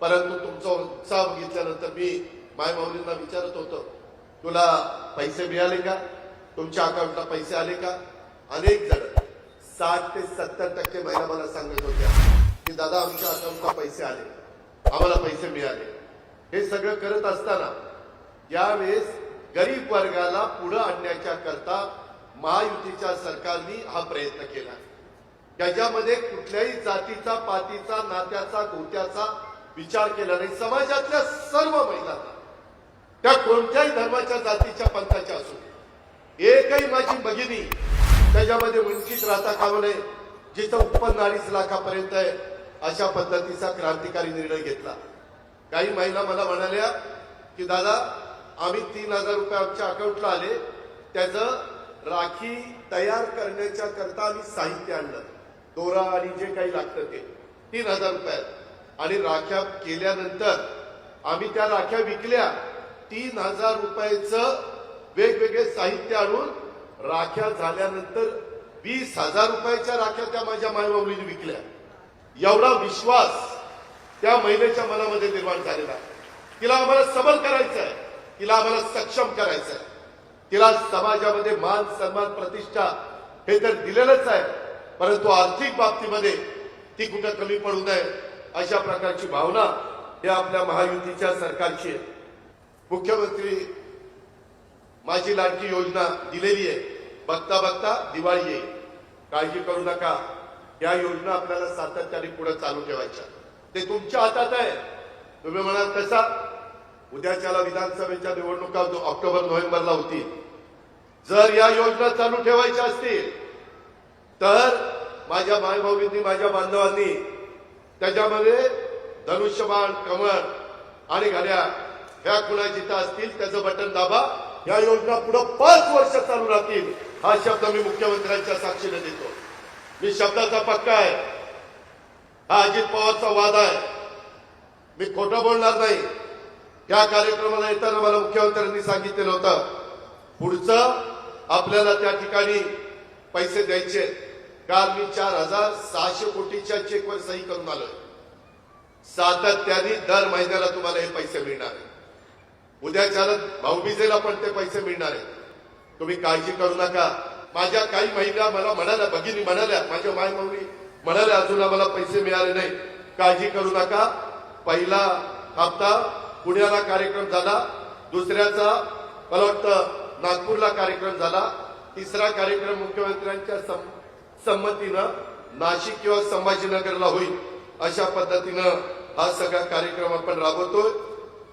परंतु तुमचा उत्साह बघितल्यानंतर मी मायमाऊलींना विचारत होतो, तुला पैसे मिळाले का, तुमच्या अकाउंटला पैसे आले का? अनेक जण 60 ते 70% महिला मला सांगत होत्या की दादा आमच्या अकाउंटला पैसे आले, आम्हाला पैसे मिळाले. हे सगळं करत असताना यावेळेस गरीब वर्गाला पुढे आणण्याच्या करता महायुतीच्या सरकारने हा प्रयत्न केला. त्याच्यामध्ये कुठल्याही जातीचा, पातीचा, नात्याचा, गोत्याचा विचार केला नाही. समाजातल्या सर्व महिलांना, त्या कोणत्याही धर्माच्या, जातीच्या, पंथाच्या असो, एकही माझी भगिनी त्याच्यामध्ये वंचित राहता कामा नये. जिचं उत्पन्न 2.5 लाखापर्यंत आहे अशा पद्धतीचा क्रांतिकारी निर्णय घेतला. काही महिला मला म्हणाल्या की दादा आम्ही 3,000 रुपये आमच्या अकाउंटला आले, त्याचं राखी तयार करण्याच्या करता आम्ही साहित्य आणलं, दोरा आणि जे काही लागतं ते 3,000 रुपयात, आणि राख्या केल्यानंतर आम्ही त्या राख्या विकल्या. 3,000 रुपयाचं वेगवेगळे साहित्य आणून राख्या झाल्यानंतर 20,000 रुपयाच्या राख्या त्या माझ्या मायमाऊलीने विकल्या. एवढा विश्वास त्या महिलेच्या मनामध्ये निर्माण झालेला आहे. तिला आम्हाला सबल करायचं आहे, तिला आम्हाला सक्षम करायचं आहे, तिला समाजामध्ये मान, सन्मान, प्रतिष्ठा हे तर दिलेलंच आहे, परंतु आर्थिक बाबतीमध्ये ती कुठं कमी पडू नये अशा प्रकारची भावना हे आपल्या महायुतीच्या सरकारची आहे. मुख्यमंत्री माझी लाडकी योजना दिलेली आहे. बघता बघता दिवाळी येईल, काळजी करू नका. या योजना आपल्याला सातत्याने पुढे चालू ठेवायच्या. ते तुमच्या हातात आहे. तुम्ही म्हणाल कसा, उद्याच्याला विधानसभेच्या निवडणुका ऑक्टोबर नोव्हेंबरला होतील. जर या योजना चालू ठेवायच्या असतील तर माझ्या मायभाऊंनी, माझ्या बांधवांनी त्याच्यामध्ये धनुष्यबाण, कमळ आणि घड्याळ ह्या खुणा जिथं असतील त्याचं बटन दाबा. या योजना पुढे 5 वर्ष चालू राहतील हा शब्द मी मुख्यमंत्र्यांच्या साक्षीने देतो. मी शब्दाचा पक्का आहे. हा अजित पवारचा वादा आहे. मी खोटं बोलणार नाही. या कार्यक्रमाला येताना मला मुख्यमंत्र्यांनी सांगितलेलं होतं, पुढचं आपल्याला त्या ठिकाणी पैसे द्यायचे. काल मी 4,600 कोटीच्या चेकवर सही करून आलोय. सातत्याने दर महिन्याला तुम्हाला हे पैसे मिळणार आहेत. उद्याच्या भाऊबीजेला पण ते पैसे मिळणार आहेत. तुम्ही काळजी करू नका. माझ्या काही महिला मला म्हणाल्या, भगिनी म्हणाल्या, माझ्या मायमाऊली म्हणाल्या अजून आम्हाला पैसे मिळाले नाही. काळजी करू नका. पहिला हप्ता पुण्याला कार्यक्रम झाला, दुसऱ्याचा मला वाटतं नागपूरला कार्यक्रम झाला, तिसरा कार्यक्रम मुख्यमंत्र्यांच्या संमतीनं नाशिक किंवा संभाजीनगरला होईल. अशा पद्धतीनं हा सगळा कार्यक्रम आपण राबवतोय.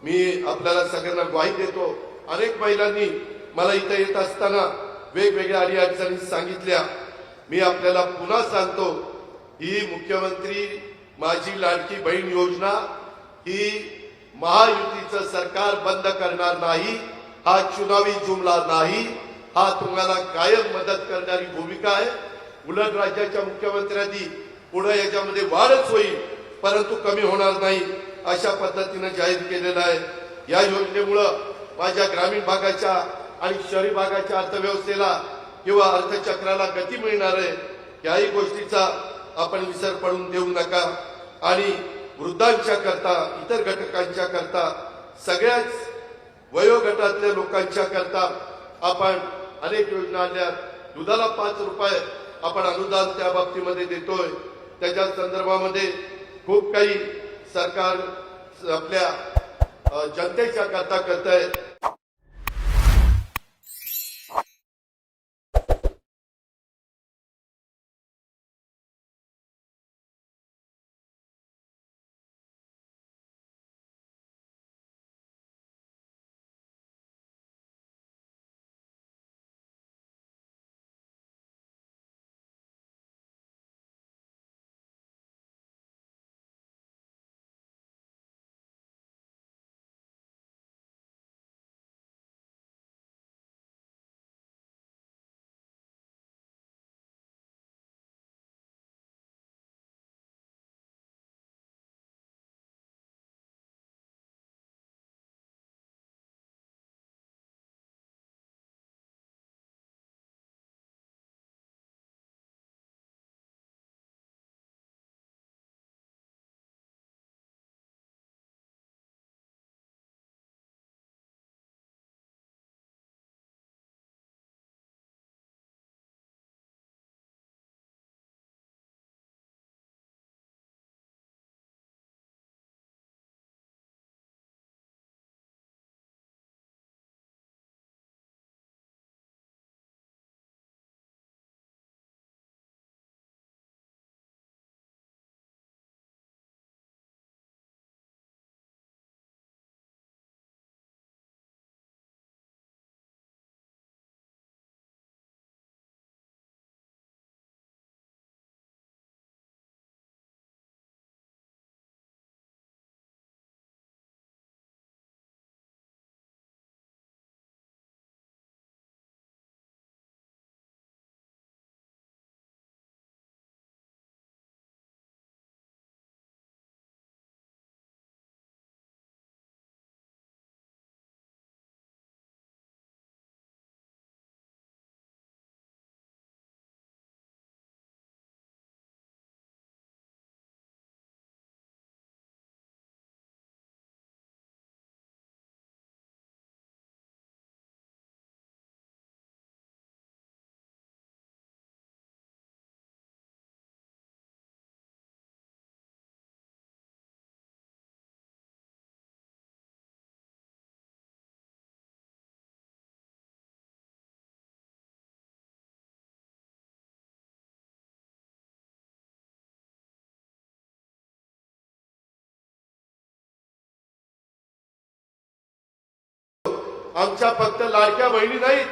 मी आपल्याला सगळ्यांना ग्वाही देतो. अनेक महिलांनी मला इथं येत असताना वेगवेगळ्या अडीअडचणी सांगितल्या. मी आपल्याला पुन्हा सांगतो, ही मुख्यमंत्री माझी लाडकी बहीण योजना ही महायुतीचं सरकार बंद करणार नाही. हा चुनावी जुमला नाही. हा तुम्हाला कायम मदत करणारी भूमिका आहे. उलट राज्याच्या मुख्यमंत्र्यांनी पुढे याच्यामध्ये वाढच होईल, परंतु कमी होणार नाही अशा पद्धतीने जाहीर केलेलं आहे. या योजनेमुळं माझ्या ग्रामीण भागाच्या आणि शहरी भागाच्या अर्थव्यवस्थेला किंवा अर्थचक्राला गती मिळणार आहे. याही गोष्टीचा आपण विसर पडून देऊ नका. आणि वृद्धांच्या करता, इतर घटकांच्या करता, सगळ्याच वयोगटातल्या लोकांच्या करता आपण अनेक योजना आणल्या. दुधाला 5 रुपये आपण अनुदान त्या बाबतीमध्ये देतोय. त्याच्या संदर्भामध्ये खूप काही सरकार आपल्या जनतेच्या करता करतंय. आमच्या फक्त लाडक्या बहिणी नाहीत,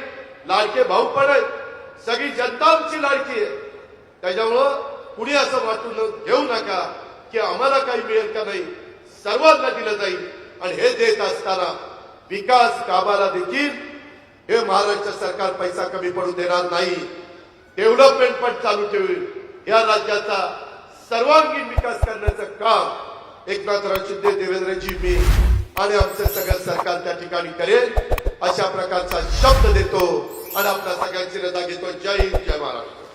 लाडके भाऊ पण आहेत, सगळी जनता आमची लाडकी आहे. त्याच्यामुळं कुणी असं वाटून घेऊ नका की आम्हाला काही मिळेल का नाही, सर्वांना दिलं जाईल. आणि हे देत असताना विकास कामाला देखील हे महाराष्ट्र सरकार पैसा कमी पडू देणार नाही. डेव्हलपमेंट पण चालू ठेवेल. या राज्याचा सर्वांगीण विकास करण्याचं काम एकनाथराव शिंदे, देवेंद्रजी, मी आणि आमचं सगळं सरकार त्या ठिकाणी करेल अशा प्रकारचा शब्द देतो आणि आपल्या सगळ्यांची रजा घेतो. जय हिंद, जय महाराष्ट्र.